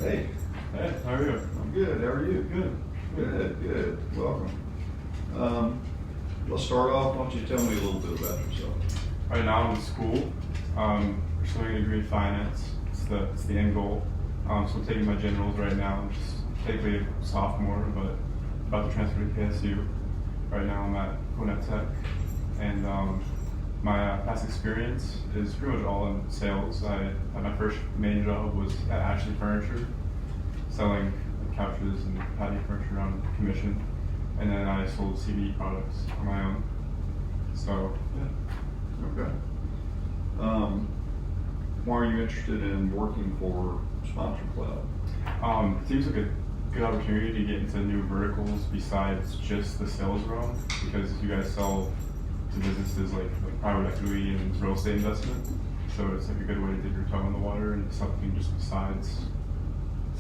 Hey, Hey, how are you? I'm good. How are you? Good. Good. Welcome. Let's start off. Why don't you tell me a little bit about yourself? Right now I'm in school, pursuing a degree in finance. It's the end goal. So I'm taking my generals right now. I'm just technically a sophomore, but about to transfer to KSU. Right now I'm at Gwinnett Tech, and my past experience is pretty much all in sales. My first main job was at Ashley Furniture, selling couches and patio furniture on commission, and then I sold CBD products on my own. So yeah. Okay. Why are you interested in working for Sponsor Cloud? It seems like a good opportunity to get into new verticals besides just the sales realm, because you guys sell to businesses like private equity and real estate investment. So it's like a good way to dip your toe in the water and something just besides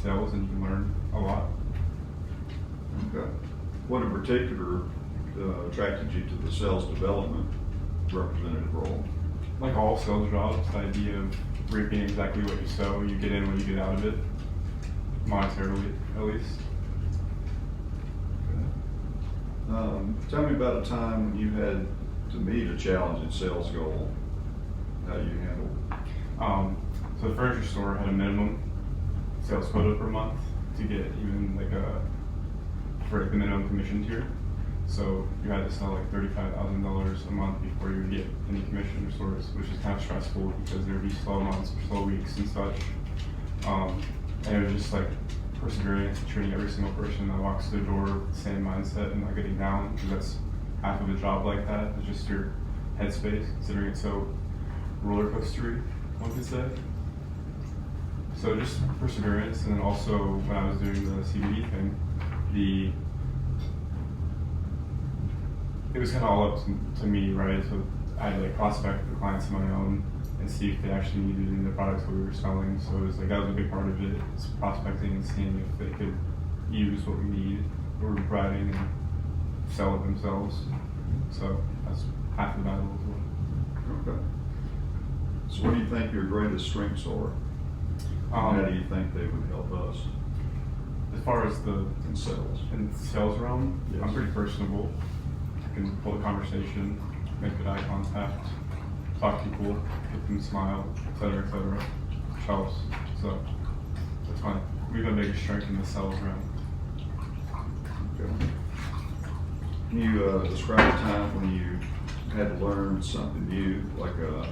sales, and you can learn a lot. Okay. What in particular attracted you to the sales development representative role? Like all sales jobs, the idea of reaping exactly what you sow, you get in what you get out of it, monetarily at least. Okay. Tell me about a time when you had to meet a challenging sales goal. How you handled it? So the furniture store had a minimum sales quota per month to get even for the minimum commission tier. So you had to sell like $35,000 a month before you would get any commission or stores, which is kind of stressful because there would be slow months or slow weeks and such. And it was just like persevering and treating every single person that walks through the door with the same mindset and not getting down, because that's half of a job like that. It's just your headspace, considering it's so roller coastery, one could say. So just perseverance, and then also when I was doing the CBD thing, it was kind of all up to me, right? So I had to like prospect the clients of my own and see if they actually needed any of the products that we were selling. So it was like, that was a big part of it, is prospecting and seeing if they could use what we need, what we're providing, and sell it themselves. So that's half the battle as well. Okay. So what do you think your greatest strengths are? How do you think they would help us As far as in sales? in the sales realm, Yes. I'm pretty personable. I can hold a conversation, make good eye contact, talk to people, make them smile, etc., which helps. So that's we've got biggest strength in the sales realm. Okay. Can you describe a time when you had to learn something new, like a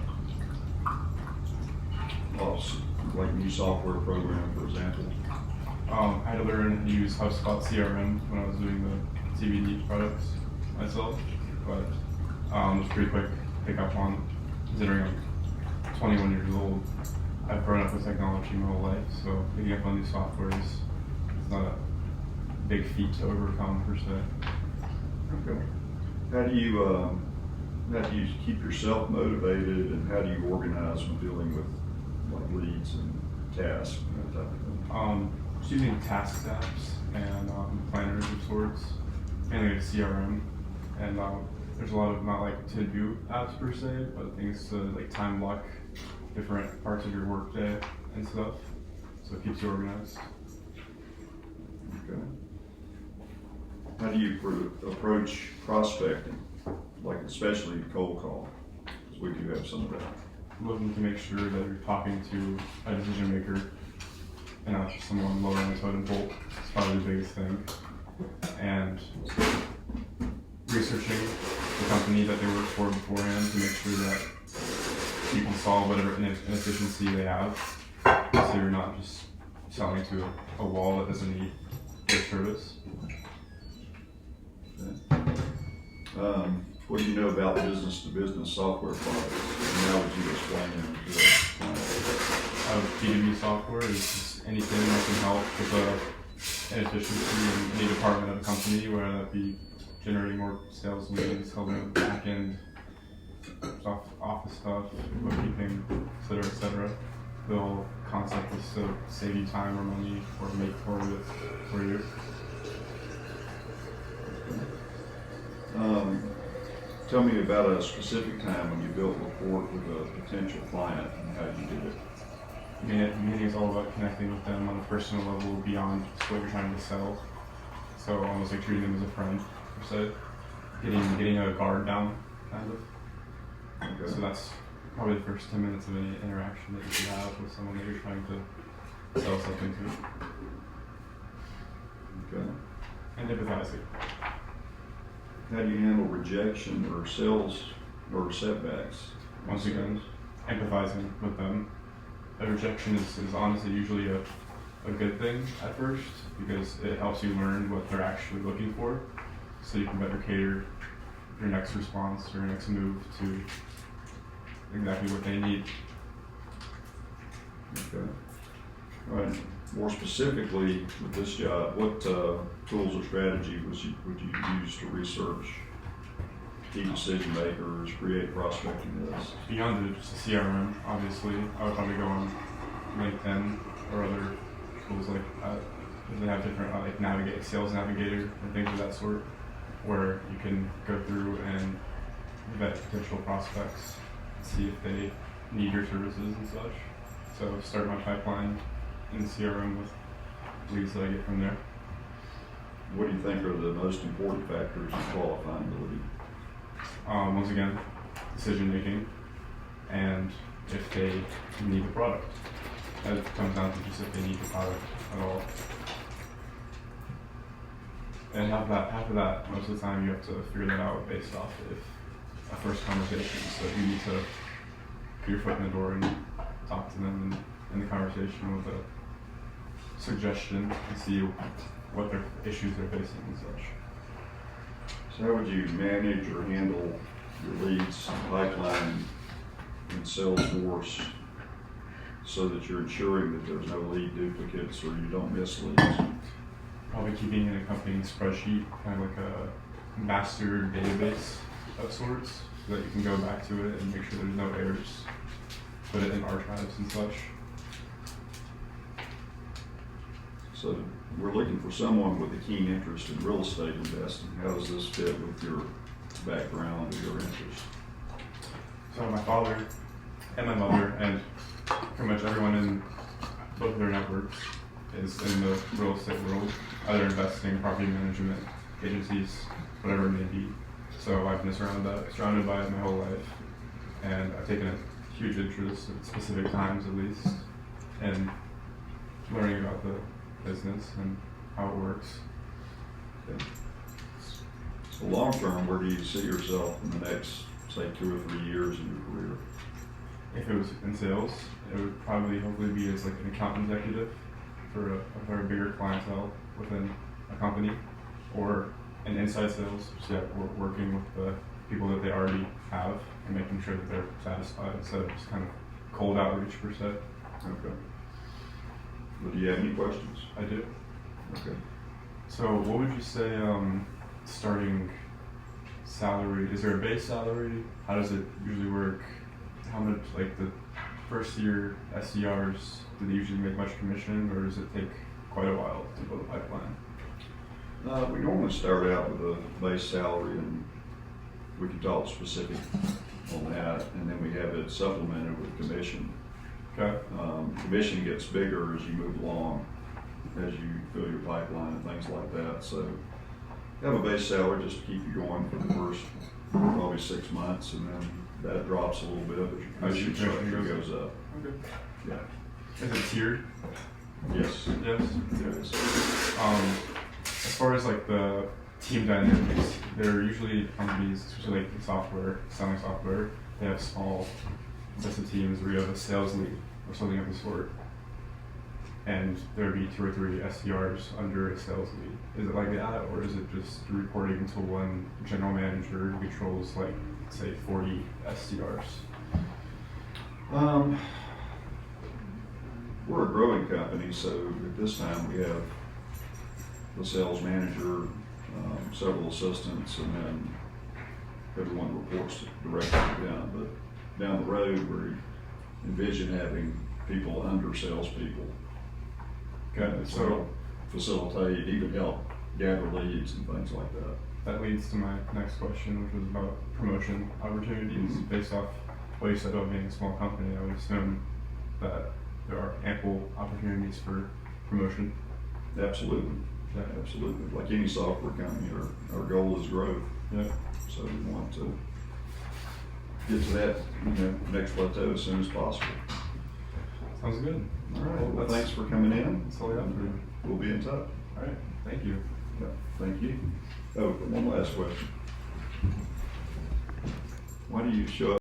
new software program, for example? I had to learn how to use HubSpot CRM when I was doing the CBD products myself, but it was pretty quick to pick up on, considering I'm 21 years old. I've grown up with technology my whole life, so picking up on new software is not a big feat to overcome per se. Okay. How do you keep yourself motivated, and how do you organize when dealing with like leads and tasks and that type of thing? Just using task apps and planners of sorts, mainly a CRM, and there's a lot of not like to do apps per se, but things to like time block different parts of your workday and stuff, so it keeps you organized. Okay. How do you approach prospecting, like especially cold call? Because we do have some of that. Looking to make sure that you're talking to a decision maker and not just someone lower on the totem pole. It's probably the biggest thing. And researching the company that they work for beforehand to make sure that you can solve whatever inefficiency they have, so you're not just selling to a wall that doesn't need their service. Okay. What do you know about business-to-business software products, and how would you explain them to a client? B2B software is just anything that can help with an efficiency in any department of the company, whether that be generating more sales leads, helping with back-end stuff, office stuff, bookkeeping, etc. The whole concept is to save you time or money or make more of it for you. Tell me about a specific time when you built rapport with a potential client and how you did it. I mean, at the beginning it's all about connecting with them on a personal level beyond just what you're trying to sell. So almost like treating them as a friend, per se. Getting a guard down, kind of. Okay. So that's probably the first 10 minutes of any interaction that you should have with someone that you're trying to sell something to. Okay. And empathizing. How do you handle rejection or sales or setbacks? Once again, empathizing with them. A rejection is honestly usually a good thing at first because it helps you learn what they're actually looking for, so you can better cater your next response or your next move to exactly what they need. Okay. All right. More specifically with this job, what tools or strategy would you use to research key decision makers, create prospecting lists? Beyond just the CRM, obviously, I would probably go on LinkedIn or other tools like that. They have different like Sales Navigator and things of that sort, where you can go through and vet potential prospects, see if they need your services and such. So start my pipeline in CRM with leads that I get from there. What do you think are the most important factors in qualifying the lead? Once again, decision making, and if they need the product. That comes down to just if they need the product at all. And half of that, most of the time you have to figure that out based off of a first conversation. So you need to put your foot in the door and talk to them in the conversation with a suggestion and see what their issues they're facing and such. So how would you manage or handle your leads pipeline in Salesforce so that you're ensuring that there's no lead duplicates or you don't miss leads? Probably keeping an accompanying spreadsheet, kind of like a master database of sorts, so that you can go back to it and make sure there's no errors. Put it in archives and such. So we're looking for someone with a keen interest in real estate investing. How does this fit with your background or your interest? So my father and my mother and pretty much everyone in both of their networks is in the real estate world, either investing, property management, agencies, whatever it may be. So I've been surrounded by it my whole life, and I've taken a huge interest at specific times at least in learning about the business and how it works. Okay. So long term, where do you see yourself in the next, say, 2 or 3 years in your career? If it was in sales, it would probably hopefully be as like an account executive for a very bigger clientele within a company, or in inside sales, so working with the people that they already have and making sure that they're satisfied instead of just kind of cold outreach per se. Okay. Well, do you have any questions? I do. Okay. So what would you say starting salary, is there a base salary? How does it usually work? How much, like the first year SDRs, do they usually make much commission, or does it take quite a while to build a pipeline? We normally start out with a base salary, and we can talk specific on that, and then we have it supplemented with commission. Okay. Commission gets bigger as you move along, as you fill your pipeline and things like that. So you have a base salary just to keep you going for the first probably 6 months, and then that drops a little bit as your commission structure goes up. Okay. Yeah. Is it tiered? Yes. Yes. Yes. As far as like the team dynamics, they're usually companies, especially like software, selling software, they have small sets of teams where you have a sales lead or something of the sort, and there'd be 2 or 3 SDRs under a sales lead. Is it like that, or is it just reporting to one general manager who controls like, say, 40 SDRs? We're a growing company, so at this time we have the sales manager, several assistants, and then everyone reports directly to them. But down the road, we envision having people under salespeople. Okay, so facilitate, even help gather leads and things like that. that leads to my next question, which was about promotion opportunities. Mhm. Based off what you said about being a small company, I would assume that there are ample opportunities for promotion. Absolutely, Yeah. absolutely. Like any software company, our goal is growth. Yeah. So we want to get to that, next plateau as soon as possible. Sounds good. All right, well, that's- thanks for coming in. That's all I got for you. We'll be in touch. All right. Thank you. Yeah, thank you. Oh, one last question. Why do you show up